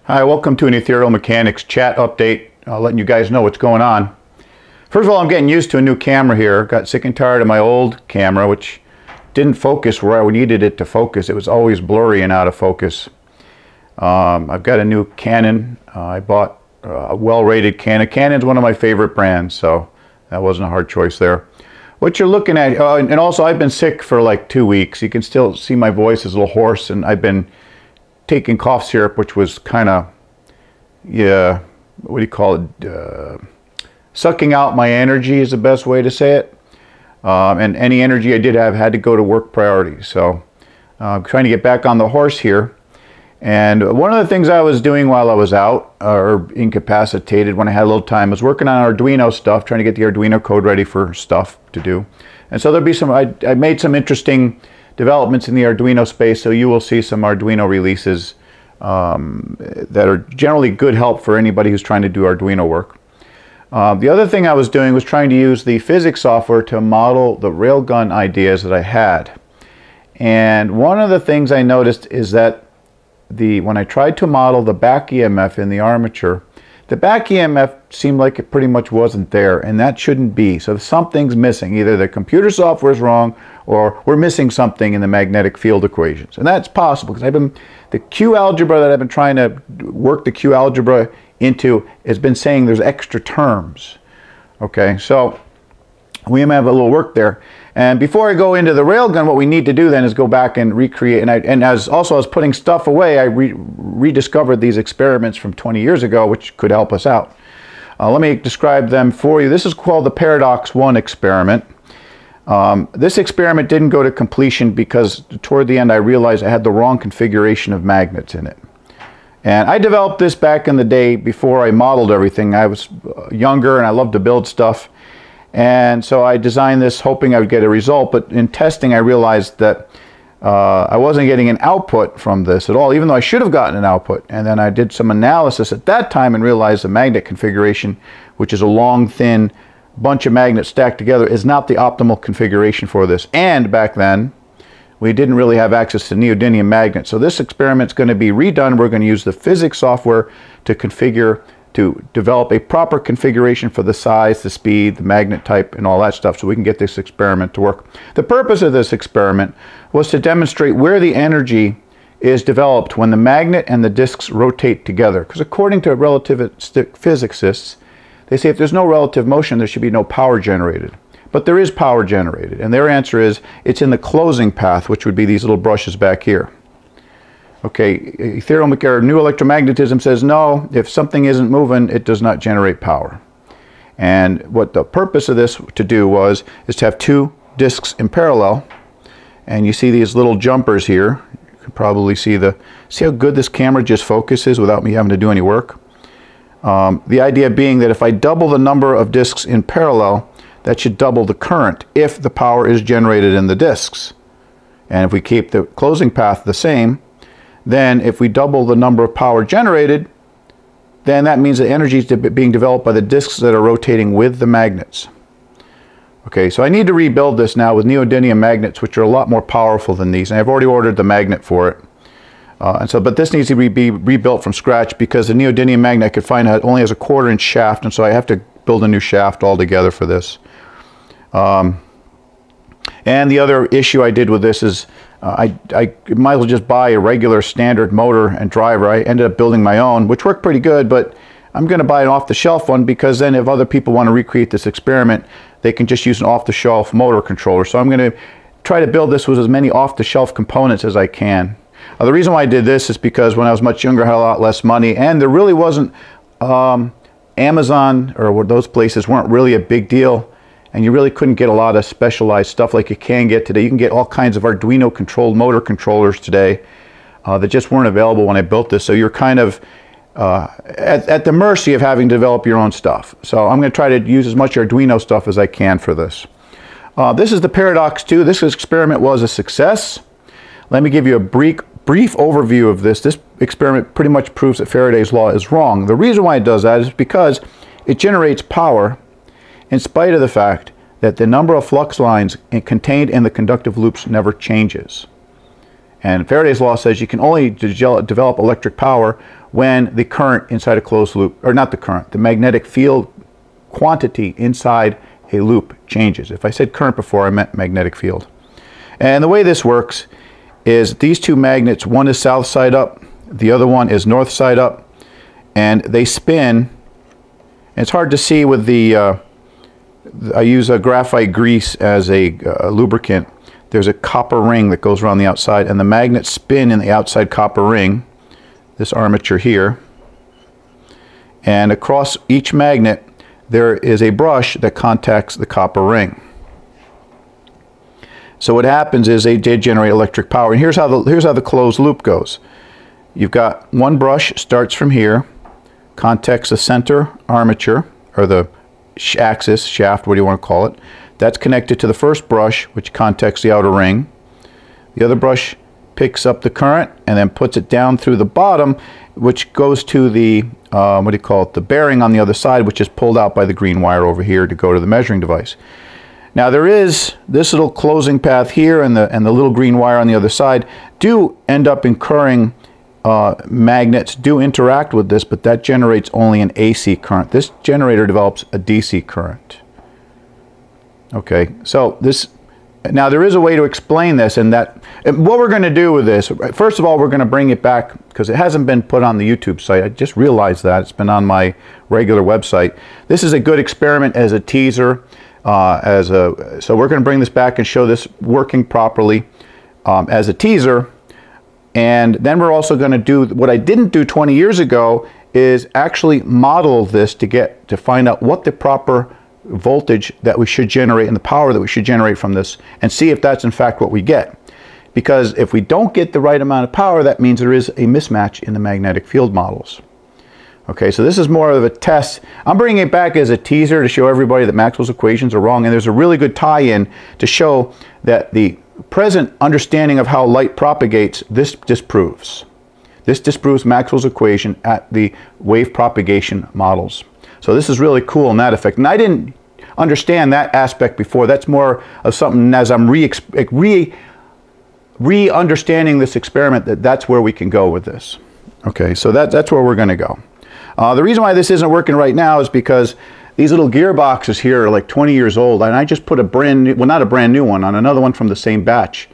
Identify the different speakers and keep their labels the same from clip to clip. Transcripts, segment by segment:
Speaker 1: Hi, welcome to an Ethereal Mechanics chat update, letting you guys know what's going on. First of all, I'm getting used to a new camera here. Got sick and tired of my old camera, which didn't focus where I needed it to focus. It was always blurry and out of focus. I've got a new Canon. I bought a well-rated Canon. Canon's one of my favorite brands, so that wasn't a hard choice there. What you're looking at, and also I've been sick for like 2 weeks. You can still see my voice is a little hoarse, and I've been taking cough syrup, which was kind of, yeah, what do you call it? Sucking out my energy is the best way to say it. And any energy I did have had to go to work priorities. So I'm trying to get back on the horse here. And one of the things I was doing while I was out or incapacitated when I had a little time was working on Arduino stuff, trying to get the Arduino code ready for stuff to do. And so there'll be some, I made some interesting developments in the Arduino space, so you will see some Arduino releases that are generally good help for anybody who's trying to do Arduino work. The other thing I was doing was trying to use the physics software to model the railgun ideas that I had. And one of the things I noticed is that when I tried to model the back EMF in the armature, the back EMF seemed like it pretty much wasn't there, and that shouldn't be. So something's missing. Either the computer software is wrong, or we're missing something in the magnetic field equations. And that's possible, because the Q algebra that I've been trying to work the Q algebra into has been saying there's extra terms. Okay, so we may have a little work there. And before I go into the railgun, what we need to do then is go back and recreate. And as I was putting stuff away, I rediscovered these experiments from 20 years ago, which could help us out. Let me describe them for you. This is called the Paradox 1 experiment. This experiment didn't go to completion because toward the end I realized I had the wrong configuration of magnets in it. And I developed this back in the day before I modeled everything. I was younger and I loved to build stuff. And so I designed this hoping I would get a result, but in testing I realized that I wasn't getting an output from this at all, even though I should have gotten an output. And then I did some analysis at that time and realized the magnet configuration, which is a long, thin bunch of magnets stacked together, is not the optimal configuration for this. And back then, we didn't really have access to neodymium magnets. So this experiment's going to be redone. We're going to use the physics software to develop a proper configuration for the size, the speed, the magnet type, and all that stuff, so we can get this experiment to work. The purpose of this experiment was to demonstrate where the energy is developed when the magnet and the disks rotate together. Because according to relativistic physicists, they say if there's no relative motion, there should be no power generated. But there is power generated, and their answer is it's in the closing path, which would be these little brushes back here. Okay, Ethereal Mechanics, new electromagnetism says no, if something isn't moving, it does not generate power. And what the purpose of this to do is to have two disks in parallel, and you see these little jumpers here. You can probably see how good this camera just focuses without me having to do any work. The idea being that if I double the number of disks in parallel, that should double the current if the power is generated in the disks. And if we keep the closing path the same, then if we double the number of power generated, then that means the energy is being developed by the disks that are rotating with the magnets. Okay, so I need to rebuild this now with neodymium magnets, which are a lot more powerful than these, and I've already ordered the magnet for it. But this needs to be rebuilt from scratch because the neodymium magnet I could find only has a 1/4 inch shaft, and so I have to build a new shaft altogether for this. And the other issue I did with this is I might as well just buy a regular standard motor and driver. I ended up building my own, which worked pretty good, but I'm going to buy an off-the-shelf one because then if other people want to recreate this experiment, they can just use an off-the-shelf motor controller. So I'm going to try to build this with as many off-the-shelf components as I can. The reason why I did this is because when I was much younger, I had a lot less money, and there really wasn't, Amazon or those places weren't really a big deal. And you really couldn't get a lot of specialized stuff like you can get today. You can get all kinds of Arduino controlled motor controllers today that just weren't available when I built this. So you're kind of at the mercy of having to develop your own stuff. So I'm going to try to use as much Arduino stuff as I can for this. This is the Paradox 2. This experiment was a success. Let me give you a brief overview of this. This experiment pretty much proves that Faraday's law is wrong. The reason why it does that is because it generates power in spite of the fact that the number of flux lines contained in the conductive loops never changes. And Faraday's law says you can only develop electric power when the current inside a closed loop, or not the current, the magnetic field quantity inside a loop changes. If I said current before, I meant magnetic field. And the way this works is these two magnets, one is south side up, the other one is north side up, and they spin. And it's hard to see with the, I use a graphite grease as a lubricant. There's a copper ring that goes around the outside, and the magnets spin in the outside copper ring, this armature here. And across each magnet, there is a brush that contacts the copper ring. So what happens is they generate electric power. And here's how the closed loop goes. You've got one brush starts from here, contacts the center armature, or the axis, shaft, what do you want to call it. That's connected to the first brush, which contacts the outer ring. The other brush picks up the current and then puts it down through the bottom, which goes to the, what do you call it, the bearing on the other side, which is pulled out by the green wire over here to go to the measuring device. Now there is this little closing path here, and the little green wire on the other side do end up incurring magnets do interact with this, but that generates only an AC current. This generator develops a DC current. Okay, so this, now there is a way to explain this, and what we're going to do with this, first of all, we're going to bring it back because it hasn't been put on the YouTube site. I just realized that. It's been on my regular website. This is a good experiment as a teaser, so we're going to bring this back and show this working properly as a teaser. And then we're also going to do what I didn't do 20 years ago, is actually model this to find out what the proper voltage that we should generate and the power that we should generate from this, and see if that's in fact what we get. Because if we don't get the right amount of power, that means there is a mismatch in the magnetic field models. Okay, so this is more of a test. I'm bringing it back as a teaser to show everybody that Maxwell's equations are wrong, and there's a really good tie-in to show that the present understanding of how light propagates, this disproves. This disproves Maxwell's equation at the wave propagation models. So this is really cool in that effect. And I didn't understand that aspect before. That's more of something as I'm re-understanding this experiment, that's where we can go with this. Okay, so that's where we're going to go. The reason why this isn't working right now is because these little gearboxes here are like 20 years old, and I just put a brand new, well, not a brand new one, on another one from the same batch.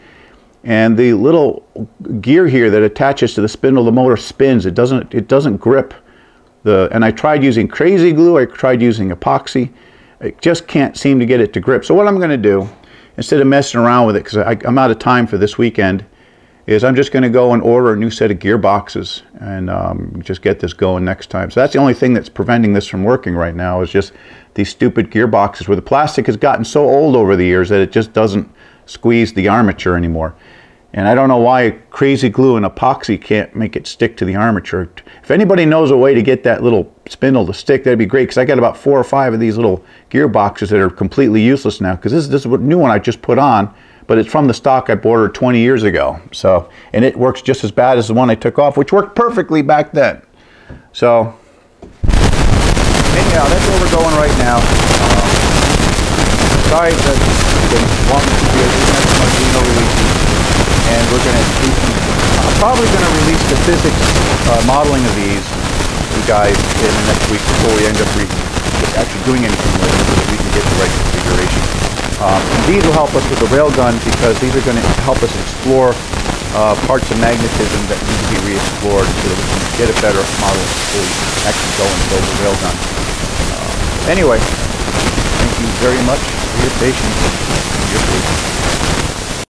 Speaker 1: And the little gear here that attaches to the spindle of the motor spins. It doesn't grip. And I tried using crazy glue, I tried using epoxy. I just can't seem to get it to grip. So what I'm going to do, instead of messing around with it, because I'm out of time for this weekend, is I'm just going to go and order a new set of gearboxes and just get this going next time. So that's the only thing that's preventing this from working right now, is just these stupid gearboxes where the plastic has gotten so old over the years that it just doesn't squeeze the armature anymore. And I don't know why crazy glue and epoxy can't make it stick to the armature. If anybody knows a way to get that little spindle to stick, that'd be great, because I got about 4 or 5 of these little gearboxes that are completely useless now, because this is a new one I just put on, but it's from the stock I ordered 20 years ago. So, and it works just as bad as the one I took off, which worked perfectly back then. So, anyhow, that's where we're going right now. Sorry that it's been long releases. And we're going to do I'm probably going to release the physics modeling of these, you guys, in the next week before we end up actually doing anything with it, so that we can get the right configuration. And these will help us with the railgun, because these are going to help us explore parts of magnetism that need to be re-explored, so that we can get a better model before we actually go and build the railgun. Anyway, thank you very much for your patience and your patience.